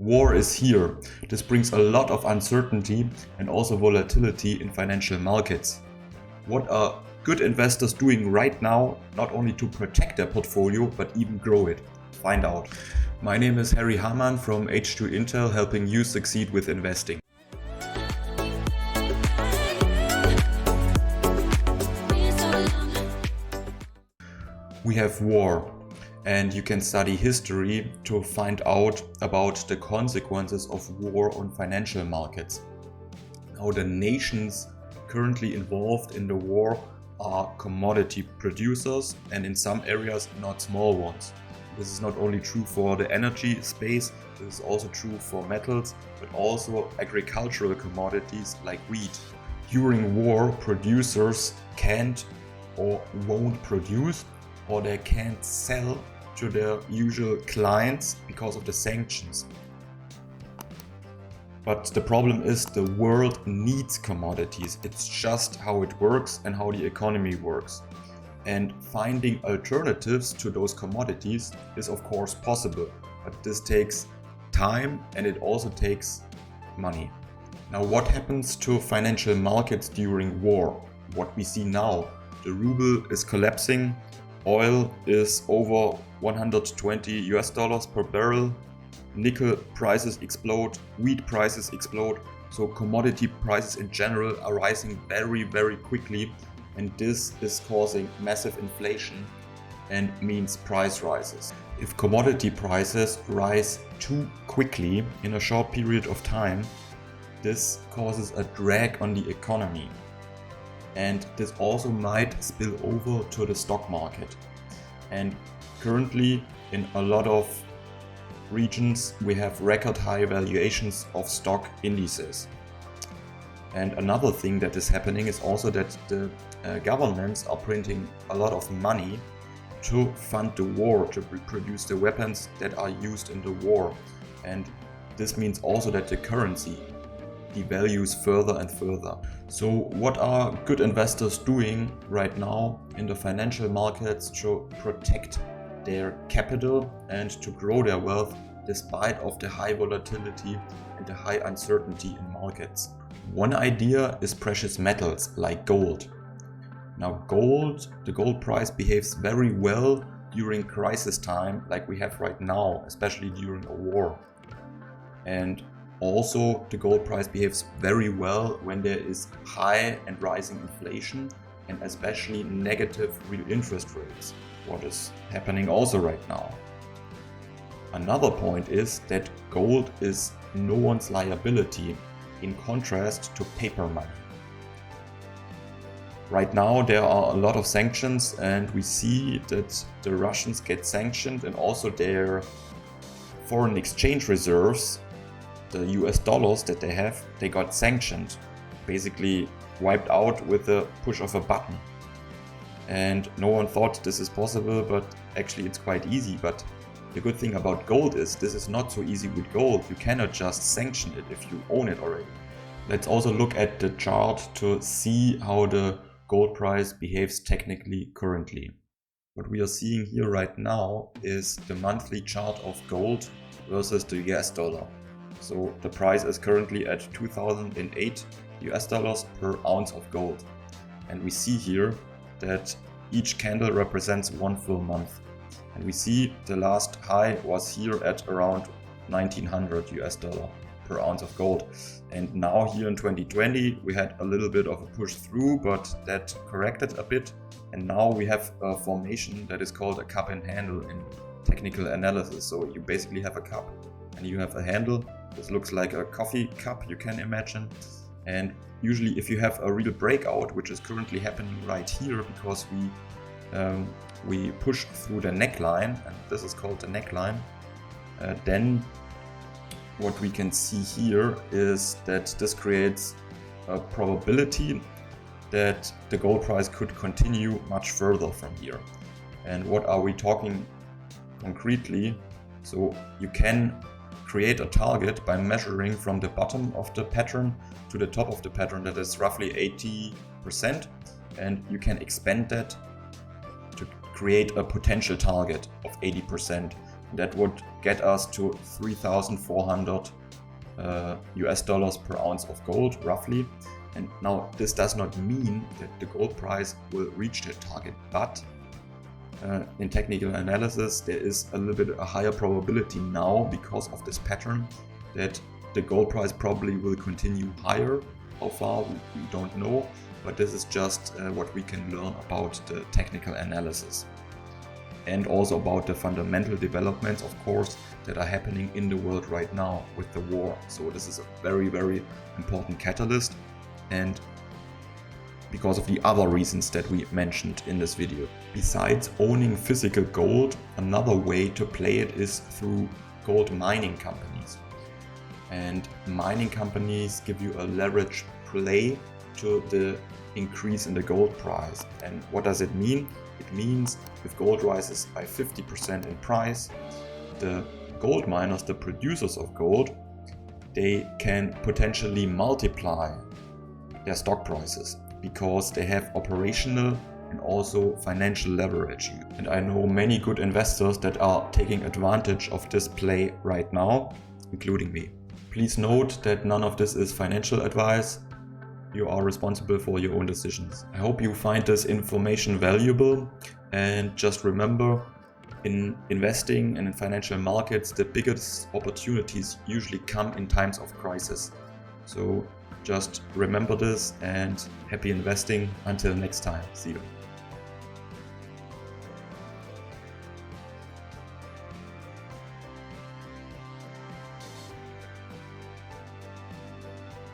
War is here. This brings a lot of uncertainty and also volatility in financial markets. What are good investors doing right now, not only to protect their portfolio, but even grow it? Find out. My name is Hamann from H2 Intel, helping you succeed with investing. We have war, and you can study history to find out about the consequences of war on financial markets. Now, the nations currently involved in the war are commodity producers, and in some areas not small ones. This is not only true for the energy space, this is also true for metals, but also agricultural commodities like wheat. During war, producers can't or won't produce, or they can't sell to their usual clients because of the sanctions. But the problem is the world needs commodities. It's just how it works and how the economy works. And finding alternatives to those commodities is of course possible, but this takes time and it also takes money. Now, what happens to financial markets during war? What we see now, the ruble is collapsing, oil is over $120 per barrel, nickel prices explode, wheat prices explode, so commodity prices in general are rising very, very quickly, and this is causing massive inflation and means price rises. If commodity prices rise too quickly in a short period of time, this causes a drag on the economy. And this also might spill over to the stock market. And currently in a lot of regions we have record high valuations of stock indices. And another thing that is happening is also that the governments are printing a lot of money to fund the war, to produce the weapons that are used in the war. And this means also that the currency devalues further and further. So what are good investors doing right now in the financial markets to protect their capital and to grow their wealth despite of the high volatility and the high uncertainty in markets? One idea is precious metals like gold. Now the gold price behaves very well during crisis time like we have right now, especially during a war. And also, the gold price behaves very well when there is high and rising inflation and especially negative real interest rates, what is happening also right now. Another point is that gold is no one's liability in contrast to paper money. Right now there are a lot of sanctions and we see that the Russians get sanctioned and also their foreign exchange reserves, the US dollars that they got sanctioned, basically wiped out with the push of a button. And no one thought this is possible, but actually it's quite easy. But the good thing about gold is this is not so easy with gold. You cannot just sanction it if you own it already. Let's also look at the chart to see how the gold price behaves technically currently. What we are seeing here right now is the monthly chart of gold versus the US dollar. So the price is currently at 2008 US dollars per ounce of gold. And we see here that each candle represents one full month. And we see the last high was here at around 1900 US dollar per ounce of gold. And now here in 2020 we had a little bit of a push through, but that corrected a bit. And now we have a formation that is called a cup and handle in technical analysis. So you basically have a cup and you have a handle. This looks like a coffee cup, you can imagine. And usually if you have a real breakout, which is currently happening right here because we push through the neckline, and this is called the neckline, then what we can see here is that this creates a probability that the gold price could continue much further from here. And what are we talking concretely? So you can create a target by measuring from the bottom of the pattern to the top of the pattern, that is roughly 80%, and you can expand that to create a potential target of 80%. That would get us to 3,400 US dollars per ounce of gold, roughly. And now this does not mean that the gold price will reach the target, but in technical analysis there is a little bit a higher probability now because of this pattern that the gold price probably will continue higher. How far we don't know, but this is just what we can learn about the technical analysis. And also about the fundamental developments, of course, that are happening in the world right now with the war. So this is a very, very important catalyst, and because of the other reasons that we mentioned in this video. Besides owning physical gold, another way to play it is through gold mining companies. And mining companies give you a leverage play to the increase in the gold price. And what does it mean? It means if gold rises by 50% in price, the gold miners, the producers of gold, they can potentially multiply their stock prices because they have operational and also financial leverage. And I know many good investors that are taking advantage of this play right now, including me. Please note that none of this is financial advice. You are responsible for your own decisions. I hope you find this information valuable, and just remember, in investing and in financial markets, the biggest opportunities usually come in times of crisis. So just remember this, and happy investing until next time. See you.